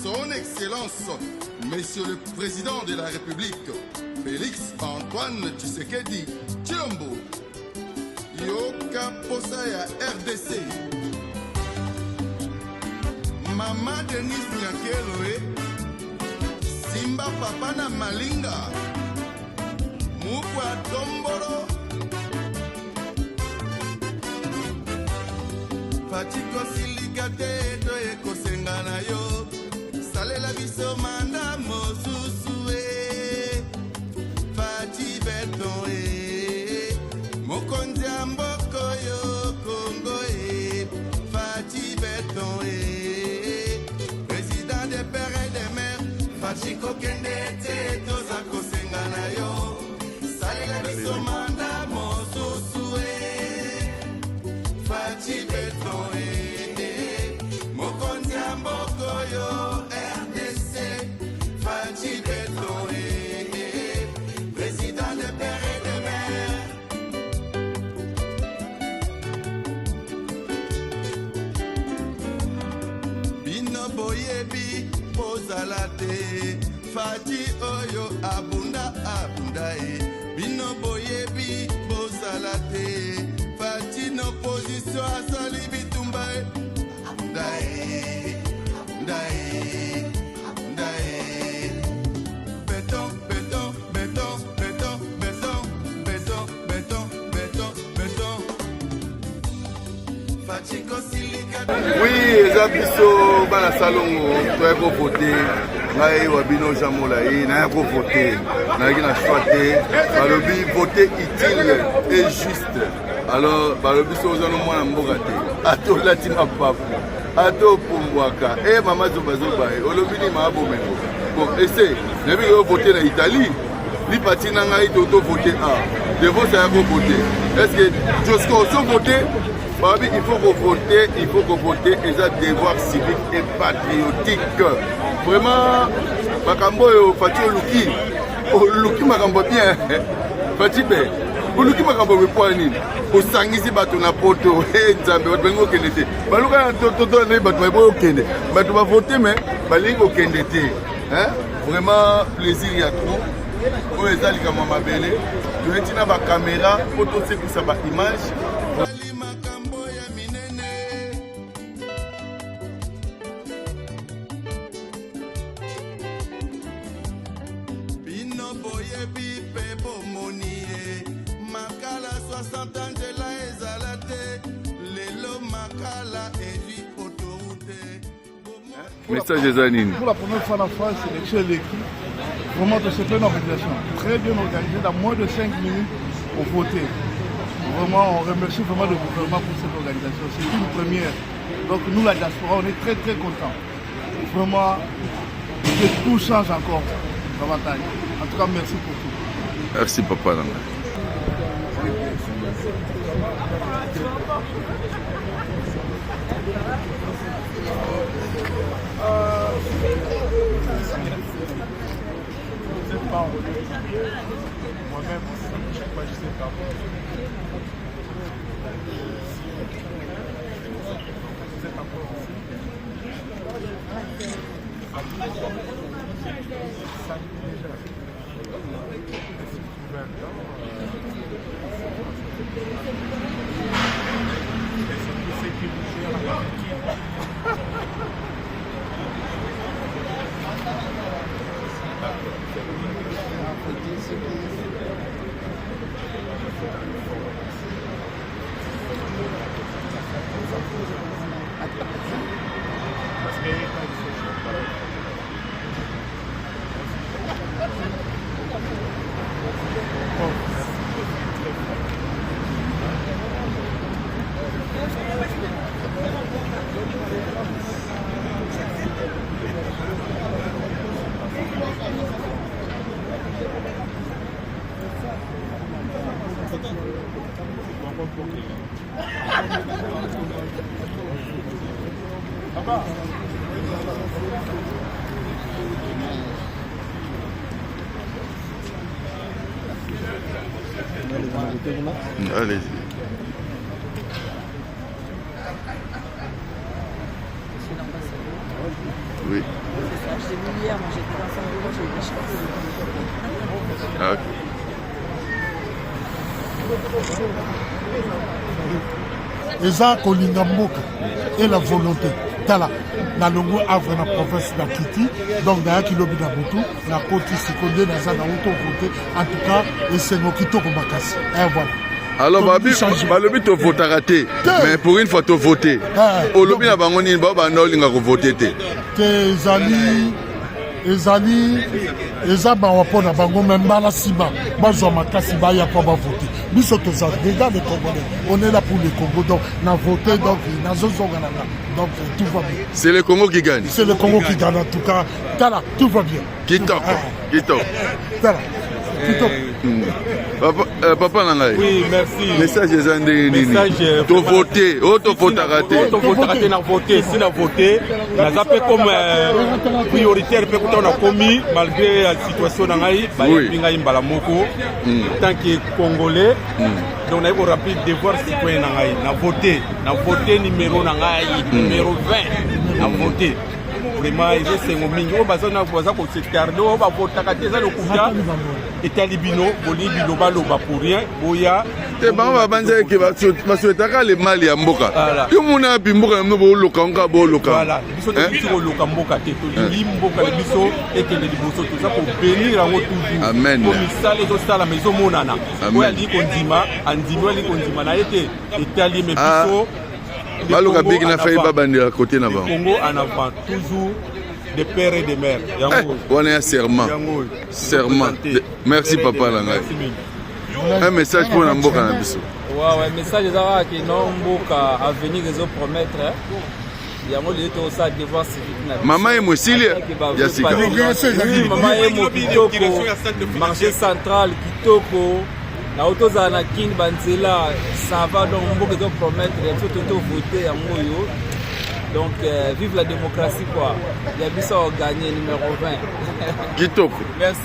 Son Excellence, Monsieur le Président de la République, Félix Antoine Tshisekedi Tshilombo, Yoka Posaya RDC, Mama Denise Nyakeloe, Simba Papa na Malinga, Mupwa Tomboro, Fatiko Silikate Toye Kosengana yo, Salela Biso Manda Mosusue, Fati Beton Mokonzi Amboko yo Congo Fati Beton Président des pères et des mères, Fatiko Kende Te Toza Kosengana yo, Salela Biso Manda Mosusue, Fati Beton Mokonzi Amboko yo RDC, Fati Beton président des pères et des mères. Bino boyebi bozala te, Fati oyo abunda abunda Bino boyebi bozala te, Fati no position asali bitumba abunda abunda abunda béton béton béton béton béton béton béton béton béton Fatiko Silika. Oui, eza biso bana salongo toyaki kovote ngai wabino jamola nayaki kovote nayaki na choix te balobi vote utile et juste. Alors balobi so oza no mwana mboka te atolati mapapu atopumbwaka mama zobazoba olobi ni maabomengo bon ese nayebi vote na Italie lipati na ngai toto vote devosa ya kovote est-ce que josko so vote babi il faut que voter et ça devoir civique et patriotique. Vraiment makambo yo Fati oluki makambo bien Fati be oluki makambo mepwani osangisi bato na poto nzambe bato balingi okende te baluka na toto na bato baboyi okende bato bavote me balingi okende te. Vraiment plaisir ya trop oyo eza likambo mabele toyeti na bakamera po tosekisa baimage. Makala 60 ans de la ezalate, lelo makala evi autoroute. Message Zanine. Pour la première fois en France, c'est l'équipe. Vraiment, c'est une organisation très bien organisée. Dans moins de 5 minutes, on votait. Vraiment, on remercie vraiment le gouvernement pour cette organisation. C'est une première. Donc nous, la diaspora, on est très très contents. Vraiment, que tout change encore davantage. En tout cas, merci pour tout. Merci papa. Moi-même, je sais pas, je sais pas. Allez-y. Oui. Je l'ai vu hier, moi j'étais dans son bureau, j'ai eu des chances. Ah, eza kolinga mboka et la volonté tala na longo avre na province na Kiti donc nayaki lobi na butu na koti sikonde naza na uto vote en tout cas esengo kitoko makasi voilà. alors balobi tovotaka te mais pour une fois tovote olobi na bango nini bao banda olinga kovote te eza bawa mpo na bango me mbala nsima bazwa makasi baya mpo bavote biso toza déjà le Congolais on est là pour le Congo donc na voté donc nazozonga nanga donc tout va bien. C'est le Congo qui gagne. C'est le Congo qui gagne en tout cas. Tala, tout va bien. Kitoko. Tala. Papa Nangai. Oui, merci. Message des message to voter, to voter to voter na voter, si na voter, na zape comme prioritaire pe kutana komi malgré la situation na ngai, ba yinga imbala moko tant que Congolais. Donc on a eu rapide devoir citoyen na ngai, na voter numéro na ngai, numéro 20 na voter. Vraiment ils sont mingi o bazana boza ko setardo o ba votaka te za lokuta etalibino bolibino baloba pour rien boya te ba banza ke ba souhaitaka le mali ya mboka yo mona bimboka no bo loka nga bo loka voilà biso to biso loka mboka te to lingi mboka le biso ekende liboso to za ko bénir yango toujours amen ko misale zo sala mezo monana boya li kondima andimo li kondima na ete etali me biso Baloka big na failli babandi à côté na ba. Congo en avant toujours des pères et des mères. On est à serment. Serment. Merci papa Langai. Un message pour Namboka na biso. Ouais, message ça qui non mboka à venir les promettre. Yango le to ça devoir civique. Maman est mosilie. Yasika. Oui, maman est mo kitoko. Marché central kitoko. Na autoza na kin banzela ça va donc beaucoup de promettre tout voter en moyo donc vive la démocratie quoi il y a bisa gagner numéro 20 kitoko merci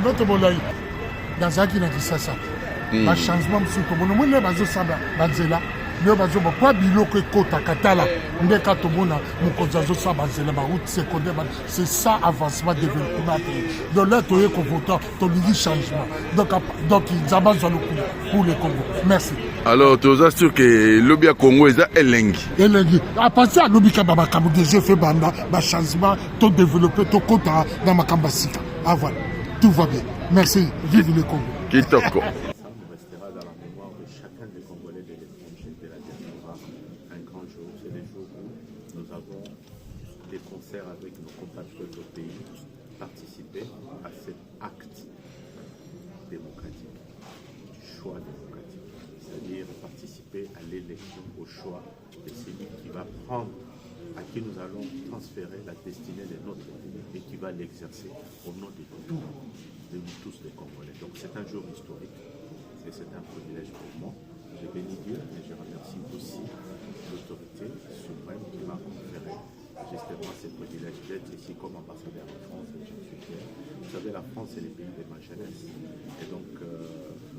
bato bolai dans aki na kisasa ba changement msuko bono mone bazo saba banzela ne bazo ba biloko ekota katala ndeka to mona mukonza zo saba banzela ba route secondaire c'est ça avancement développement donc là to yeko voter to ligi changement donc ils abandonnent le coup pour le Congo merci. Alors tu es sûr que lobby Congo est elengi à partir à lobby kababa kamu déjà fait banda ba changement to développer to kota dans makambasika voilà tout va bien merci vive le Congo kitoko. Avec nos compatriotes au pays, participer à cet acte démocratique, du choix démocratique, c'est-à-dire participer à l'élection, au choix de celui qui va prendre, à qui nous allons transférer la destinée de notre pays et qui va l'exercer au nom de nous tous les Congolais. Donc c'est un jour historique et c'est un privilège pour moi. Je bénis Dieu et je remercie aussi l'autorité suprême qui m'a conféré justement ce privilège d'être ici comme ambassadeur de France et j'en suis fier. Vous savez, la France c'est le pays de ma jeunesse et donc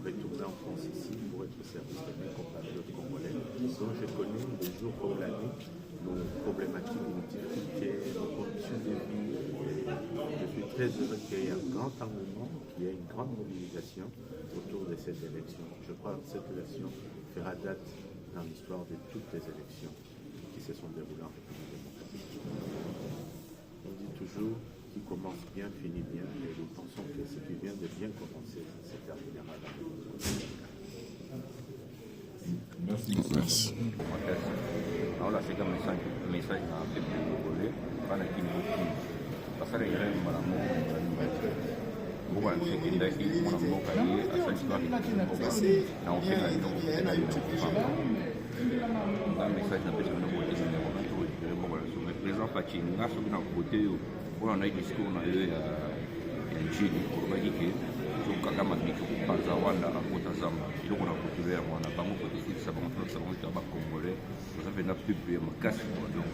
retourner en France ici pour être au service de mes compatriotes congolais dont je connais des jours comme la nuit, nos problématiques, nos difficultés, nos conditions de vie. Je suis très heureux qu'il y ait un grand engouement, qu'il y ait une grande mobilisation autour de cette élection. Je crois que cette élection fera date dans l'histoire de toutes les élections qui se sont déroulées en République démocratique. On dit toujours qui commence bien finit bien et nous pensons que ce qui vient de bien commencer se terminera dans le monde. Merci. Ahora sí que mensaje na pepe congolais bana kini boki basala yere mala mo mboka nsekendaki mwana mboka ye asali baki mboka na ofena ndongo tena yo na message na pesa na boki na ko to yere mboka la so président Fachi nga so na côté yo pour na discours na yo ya nchini ko ba kike so kaka mabiki ko panza wanda akota zama iloko na kutule ya mwana bango ko tikisa bango to sa ba congolais ça fait un peu plus casse donc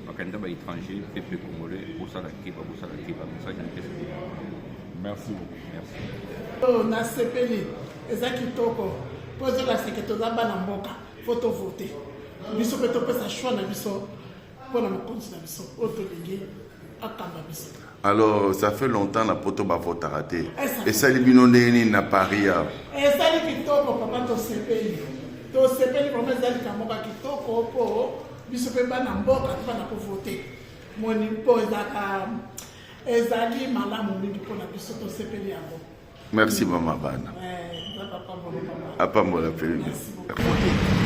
bakanda ba étranger peuple congolais pour ça la message na pesa. Merci beaucoup. Merci. Na sepeli eza kitoko poze la seketo za bana mboka photo voter biso pe to pesa choix na biso pona mokonzi na biso oto lingi akamba biso. Alors, ça fait longtemps na poto ba vote raté. Et ça li bino ndeni na Paris. Et ça li kitoko papa to sepeli. To sepeli vraiment ezali kamoka kitoko po biso pe bana mboka to bana ko voter. Moni po ezali malamu mingi po na biso to sepeli yango. Merci maman Bana. Apambola peli.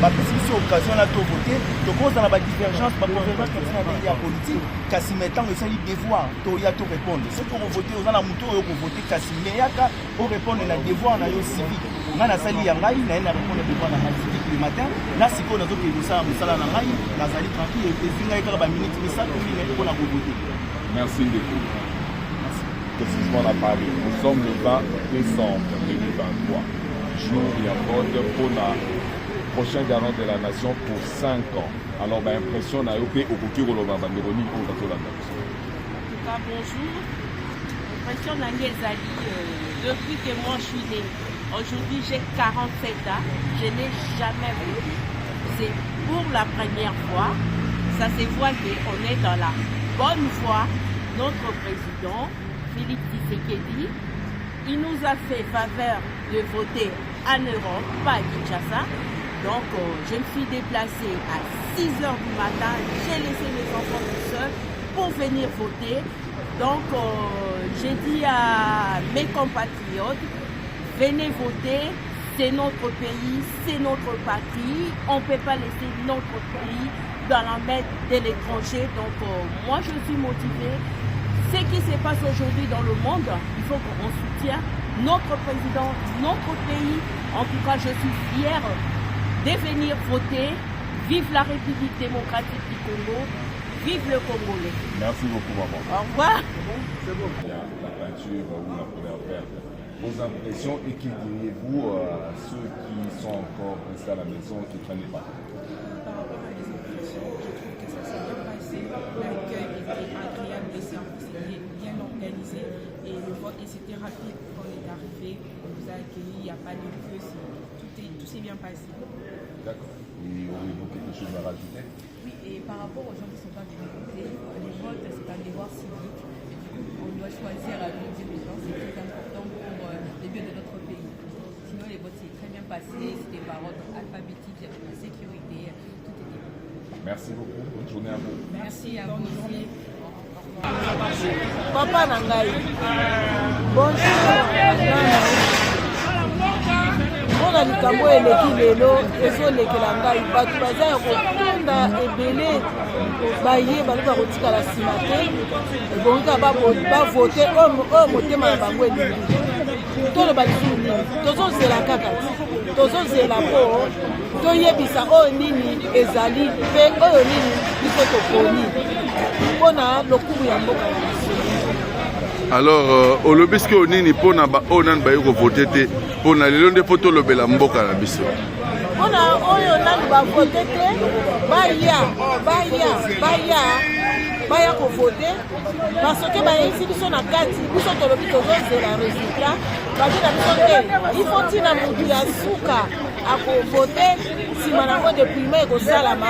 bapesi biso occasion na to voter tokoza na badivergence baconvergence kazina ndenge ya politique kasi maintenant esali devoir toya to répondre soki okovote oza na moto oyo okovote kasi meyaka orépondre na devoir na yo civique ngai nasali ya ngai naye na répondre devoir na ngai civique le matin na sikoyo nazokende kosala mosala na ngai nazali tranquille epesi ngai kaka baminute misato mine mpona kovote. Merci beaucoup. Précisément à Paris. Nous sommes le 20 décembre 2023. Jour il y a vote pour la prochain garant de la nation pour 5 ans. Alors, impression na yope okoki koloba banderoni pour Katolanda. Bonjour. Impression Nani Ezali, depuis que moi je suis née. Aujourd'hui j'ai 47 ans. Je n'ai jamais voté. C'est pour la première fois. Ça se voit qu'on est dans la bonne voie. Notre président Philippe Tshisekedi, il nous a fait faveur de voter en Europe, pas à Kinshasa. Donc, je me suis déplacée à 6 h du matin. J'ai laissé mes enfants tout seuls pour venir voter. Donc, j'ai dit à mes compatriotes, venez voter. C'est notre pays, c'est notre patrie. On ne peut pas laisser notre pays dans la main de l'étranger. Donc, moi, je suis motivée. Ce qui se passe aujourd'hui dans le monde, il faut qu'on soutienne notre président, notre pays. En tout cas, je suis fière de venir voter. Vive la République démocratique du Congo. Vive le Congolais. Merci beaucoup, maman. Au revoir. C'est bon. La peinture ou la couleur verte. Vos impressions et qui diriez-vous à ceux qui sont encore restés à la maison et qui prennent les pas? Par rapport à les impressions, je trouve que ça s'est bien passé. L'accueil était agréable, les services étaient bien organisés et le vote, et c'était rapide quand on est arrivé. On nous a accueillis, il n'y a pas de queue, tout s'est bien passé. D'accord. Et auriez-vous quelque chose à rajouter? Oui, et par rapport aux gens qui ne sont pas venus voter, les votes, c'est un devoir civique. Et du coup, on doit choisir nos dirigeants, c'est très important pour le bien de notre pays. Sinon, les votes s'est très bien passé, c'était par ordre alphabétique, la sécurité, tout était bien. Merci beaucoup. Bonne journée à vous. Merci à vous aussi. Papa Nangai. Bonjour. Mpona likambo eleki lelo ezolekela ngai bato baza ya kokunda ebele baye baluka kotikala nsima te ebongika bavote oyo motema na bango elingi toloba lisusu nini tozozela kaka ti tozozela mpo toyebisa oyo nini ezali mpe oyo nini biso toponi mpona lokumu ya mboka na biso. Alors olobi soki onini mpona oyo nani baye kovote te mpona lelo nde mpo tolobela mboka na biso mpona oyo nani bavote te baya kovote basoki bayebisi biso na kati biso tolobi tozozela résultat babi na biso te ifo ntina motu ya suka akovote nsima nango depluiement ekosalama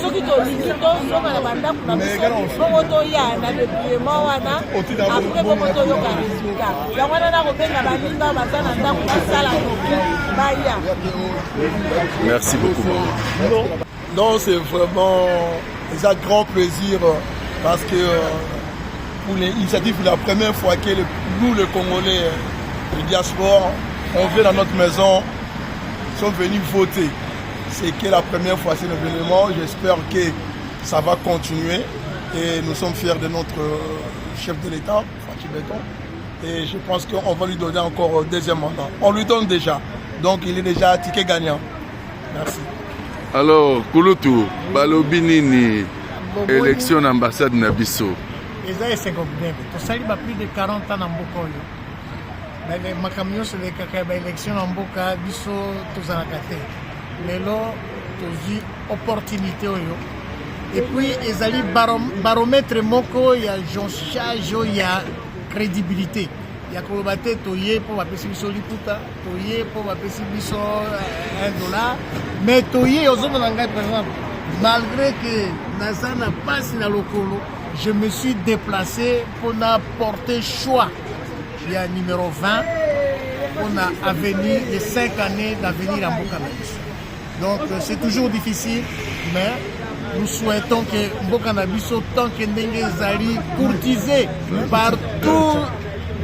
soki tolingi tozonga na bandako na biso bongo toya na depluiement wana apres bongo toyoka résultat yango wana nakobenga baninga baza na ndako basala noki baya. Merci beaucoup. Non, c'est vraiment un grand plaisir parce que pour l'initiative, pour la première fois que nous, les Congolais, les diaspora, on vient dans notre maison, sommes venus voter. C'est que la première fois, c'est un événement. J'espère que ça va continuer et nous sommes fiers de notre chef de l'État, Fatou Béton. Et je pense qu'on va lui donner encore un deuxième mandat. On lui donne déjà. Donc il est déjà ticket gagnant. Merci. Alors, Kulutu, balobi nini élection d'ambassade na biso. Eza esengo bien. Tosali ba plus de 40 ans na mboka oyo. Makambo nyonso elekaka ba élection na mboka biso tozalaka te. Lelo tozwi opportunité oyo. Et puis ezali baromètre moko ya jonchage ya crédibilité. Ya koloba te toye mpo bapesi biso liputa toye mpo bapesi biso $1 mais toye ozomona ngai par exemple malgré que naza na pasi na lokolo, je me suis déplacé pour porter choix. Il y a numéro 20, on a avenir, les 5 années d'avenir en Mboka Nabiso. Donc c'est toujours difficile, mais nous souhaitons que Mboka Nabiso, tant que Ndenge Zali, courtisé par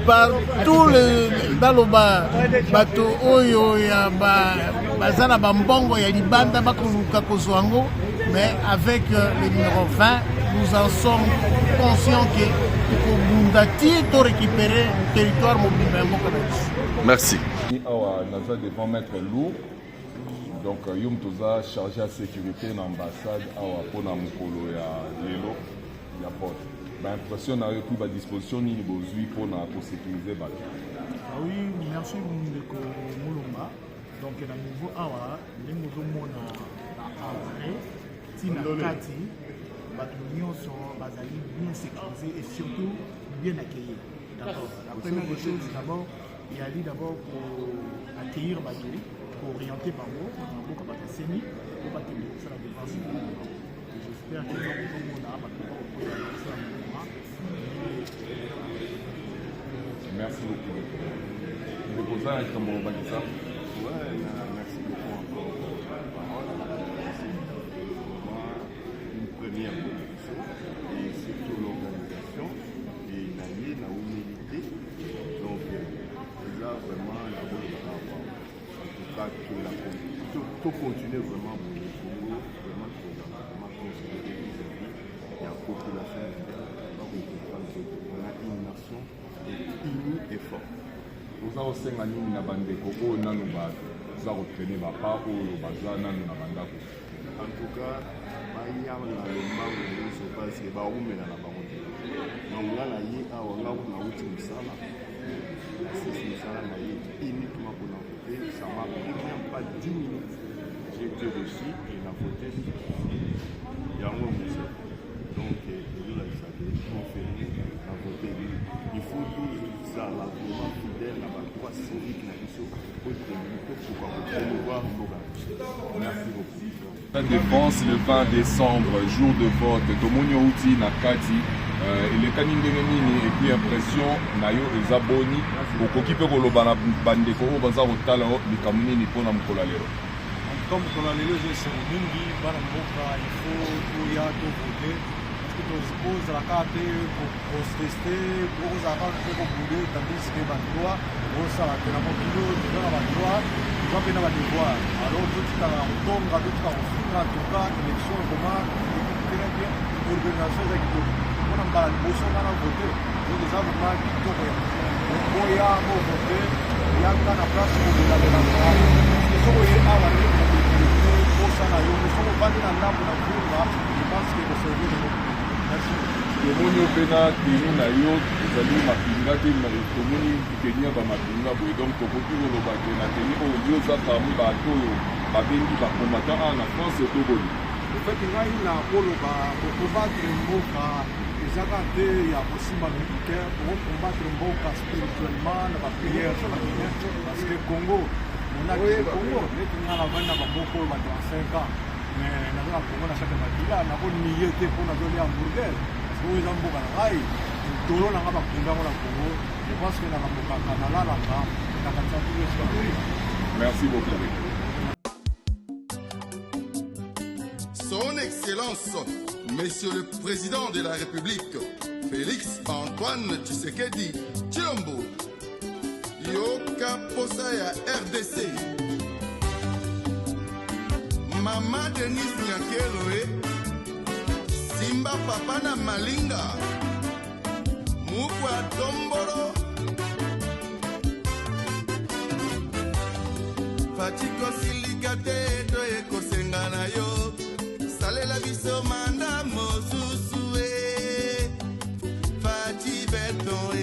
tous les baloba bato oyo ya bazana bambongo ya libanda bakoluka kozwango, mais avec le numéro 20 nous en sommes conscients que Bundati to récupérer le territoire mobile. Merci. Naza devant Maître Lou, donc Yom Toza chargé à sécurité dans l'ambassade pour la mokolo ya lelo ya porte. L'impression n'a eu à disposition ni besoin pour sécuriser bateau. Oui, merci Mundeko Moulomba. Donc à niveau awa, les mouvements à Tina Kati, bateau sont bien sécurisés et surtout bien accueillis. D'accord. La première des choses, d'abord, il y a d'abord pour accueillir bateau, pour orienter par vous, pour beaucoup de sémi, pour pas tenir ça la défense. J'espère que nous avons merci beaucoup. Vous pouvez poser un comment on va dire ça? Ouais, merci beaucoup encore pour la parole. C'est vraiment une première production et surtout l'organisation et la liée, la humilité. Donc, déjà vraiment la bonne parole. En tout cas, tout continuer vraiment pour le Congo, vraiment considérer vis-à-vis de la population on a une nation unie et forte. Vous avez aussi un na bandeko oyo nanu baza kotraine bapa oyo baza nanu na bandako. En tout cas, baya na lombango nyonso parce baumela na bango te. Donc nga na ye awa nga kuna uti mosala asisi mosala na ye uniquement pour na voter. Ça m'a pris même pas 10 minutes. J'ai été reçu et na voté yango mosala. Donc il faut toujours ça, la vraiment fidèle, la droit civique, la mission pour promouvoir merci beaucoup. La défense le 20 décembre, jour de vote, Tomonio Outi Nakati, il est canine de Nini et puis impression, Nayo et Zaboni, au Kokipe Kolobana Bandeko, Bazaro Talao, Nikamuni Nipona Mkolalero. Comme Kolalero, je sais, Mungi, Banamoka, il faut y aller voter. Ozala kaka te koteste ozala kaka te kobude tandis ke badroit osala te na mokili toza na badroit toza mpe na badevoir. Alors totikala na kotonga totikala kofinga toka élection ekoma ekitela bien organisation eza kitoko mpona mbala liboso nga na vote donc eza vraimen kitoko ya oya ngo vote yanga na place kobelamelaka parceke soko ye awa nde posa na yo soko ovandi na ndambo na vunga je pense ke koserve de tomoni opena teni na yo ezali mapinga te tomoni teni ya bamapinga boye donc tokoki koloba te na teni oyo yo oza parmi bato oyo babengi bacombatant a na france toboli ofete ngai na koloba kokombatre mboka ezaka te ya kosimba militaire okokombatre mboka spirituellement na bapriere parce que congo monaki congo neti nga na vai na bamboka oyo bato ya 5 ans mais naza na congo na chaque makila nakoniye te mpo nazolia hamburger oyo eza mboka na ngai tolo na nga bakundango na congo je pense que nakamokaka nalalaka na kati ya tuesitoi. Merci beaucoup. Son Excellence, Monsieur le Président de la République, Félix Antoine Tshisekedi Tshilombo, Yoka Posaya RDC, Mama Denise Nyakeloe, Simba Papa na Malinga, Mukwa Tomboro, Fatiko Silikate Toye Kosengana yo, Salela Biso Manda Mosusue, Fati Beton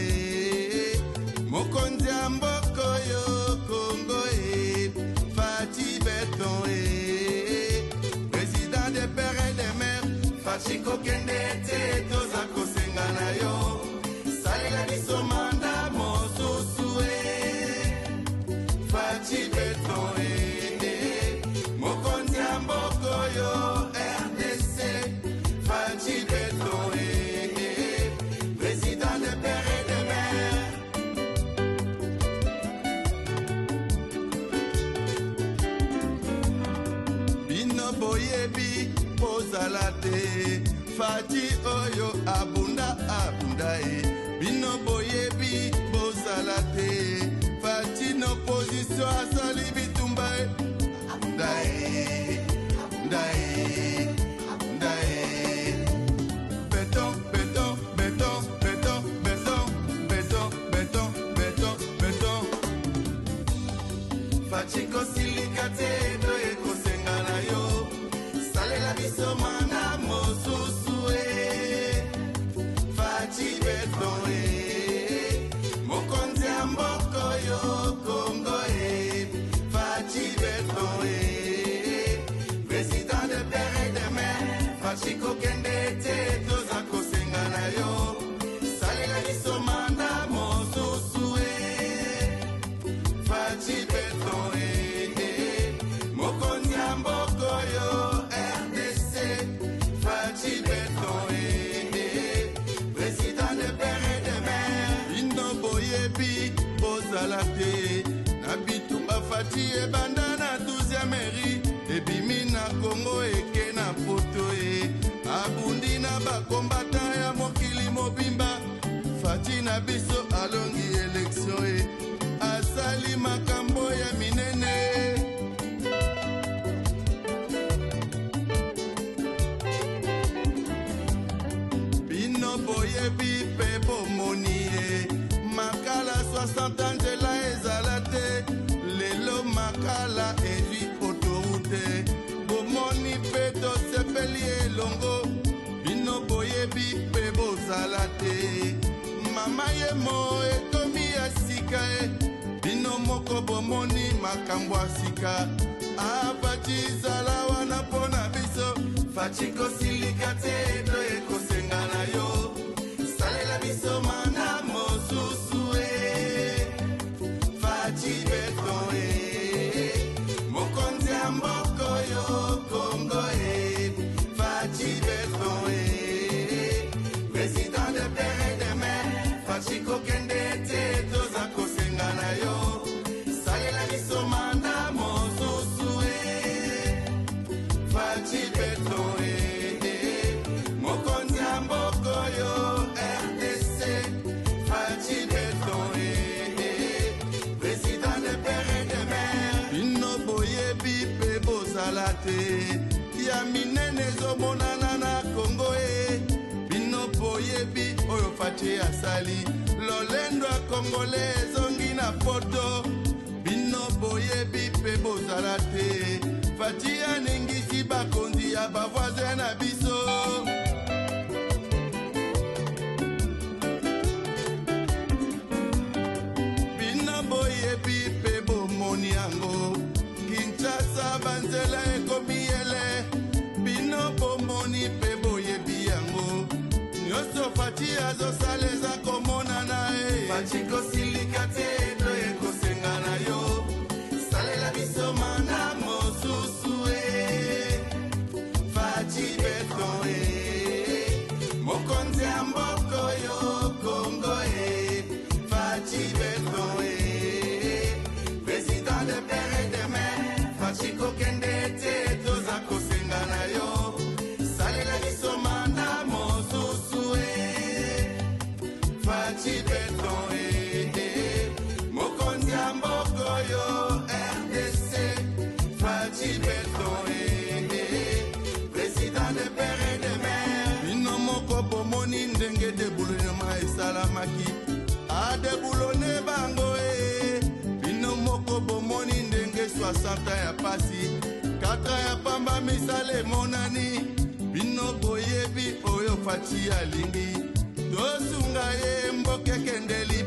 Mokonzi Mboko yo Congo Fati Beton Président des pères et des mères, Fachiko Kende Toza Kosengana yo, Salela Biso Manda Mosusue, Fati Beton Mokonzi Mboko yo RDC, boyebi bozala te Fati oyo abunda bino boyebi bozala te Fati no position asali bitumba Béton, béton, béton, béton, béton, béton, béton, béton, béton Fachiko silikate do ekosenga na yo Salela biso mana mosusu Fachi béton Mokonzi ya mboko yo Kongo Fachi béton Président de père et de mère Fachiko kende te toza kosenga na yo Salela biso mana mosusu Fachi béton Mokonzi ya mboko yo RDC Fachi béton Président de père et de mère Bino boyebi bozala te Na bitumba Fachi ebanda na 12e mairie Ebimi na Congo eke na poto Abundi na bakombata ya mokili mobimba Fachi na biso alongi eleksio Asali makambo ya minene Bino boyebi pe bomoni Makala 60 Angela ezala te Lelo makala ezwi autoroute Bomoni pe tosepeli elongo Bino boyebi pe bozala te Mama ye mo ekomi ya sika Bino moko bomoni makambo ya sika Fachi zala wana pona biso Fachi kosilika te do ekosenga na yo Salela biso mana mosusu Fachi béton Mokonzi ya mboko yo Kongo Fachi béton Président de père et de mère Fachi kokende te toza kosenga na yo Salela biso mana mosusu Fachi béton Mokonzi ya mboko yo RDC Fachi béton Président de père et de mère Bino boyebi pe bozala te Ya minene zomonana na Congo Bino boyebi oyo Fachi asali Lolendo ya Congolais ezongi na poto Bino boyebi pe bozala te Fachi aningisi bakonzi ya bavoisin na biso Bino boyebi pe bomoni yango Kinshasa banzela ekomi ele Bino bomoni pe boyebi yango Nyonso Fachi azosala eza komonana Fachi kosilika te do ekosenga na yo Salela biso mana mosusu Fachi béton Mokonzi ya mboko yo Kongo Fachi béton Président de père et de mère Fachi kokende te toza kosenga na yo Salela biso mana mosusu Fachi béton Mokonzi ya mboko yo RDC Fachi béton Président de père et de mère Bino moko bomoni ndenge debulonema esalamaki Adebulone bango Bino moko bomoni ndenge 60 ya pasi 4 ya pamba misale monani Bino boyebi oyo Fachi alingi Tosunga ye mboke kendeli